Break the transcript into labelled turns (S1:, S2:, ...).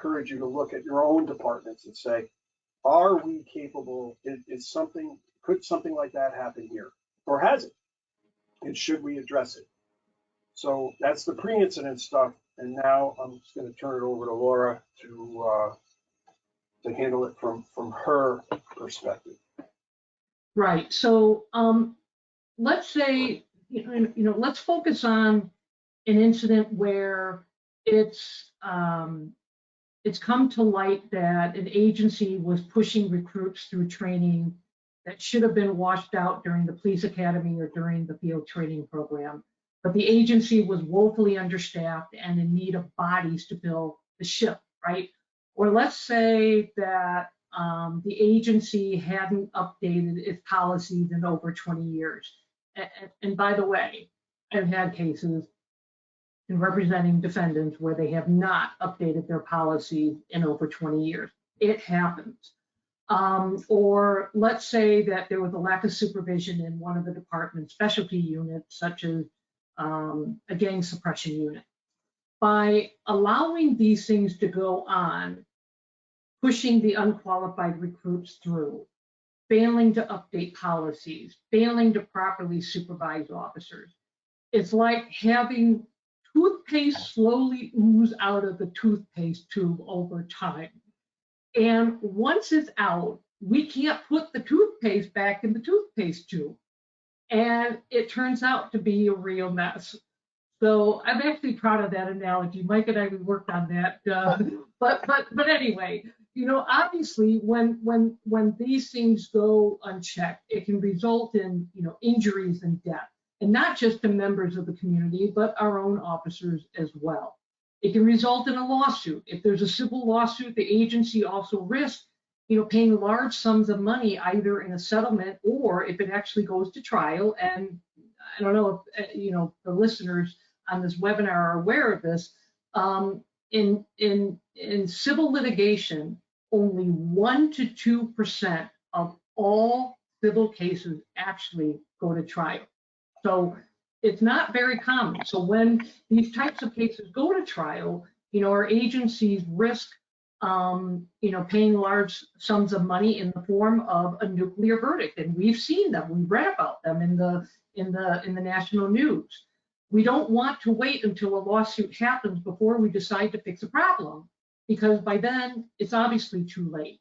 S1: encourage you to look at your own departments and say, are we capable? Could something like that happen here? Or has it? And should we address it? So that's the pre-incident stuff. And now I'm just going to turn it over to Laura to handle it from her perspective.
S2: Right. So let's say, let's focus on an incident where it's come to light that an agency was pushing recruits through training that should have been washed out during the police academy or during the field training program. But the agency was woefully understaffed and in need of bodies to fill the ship, right? Or let's say that the agency hadn't updated its policies in over 20 years. And by the way, I've had cases in representing defendants where they have not updated their policies in over 20 years. It happens. Or let's say that there was a lack of supervision in one of the department's specialty units, such as a gang suppression unit. By allowing these things to go on, pushing the unqualified recruits through, failing to update policies, failing to properly supervise officers, it's like having toothpaste slowly ooze out of the toothpaste tube over time. And once it's out, we can't put the toothpaste back in the toothpaste tube. And it turns out to be a real mess. So I'm actually proud of that analogy. Mike and I, we worked on that. But anyway, obviously when these things go unchecked, it can result in, injuries and death. And not just to members of the community, but our own officers as well. It can result in a lawsuit. If there's a civil lawsuit, the agency also risks, paying large sums of money either in a settlement or if it actually goes to trial. And I don't know if the listeners on this webinar are aware of this. In civil litigation, only 1% to 2% of all civil cases actually go to trial. So it's not very common. So when these types of cases go to trial, our agencies risk, paying large sums of money in the form of a nuclear verdict, and we've seen them. We read about them in the national news. We don't want to wait until a lawsuit happens before we decide to fix a problem, because by then it's obviously too late.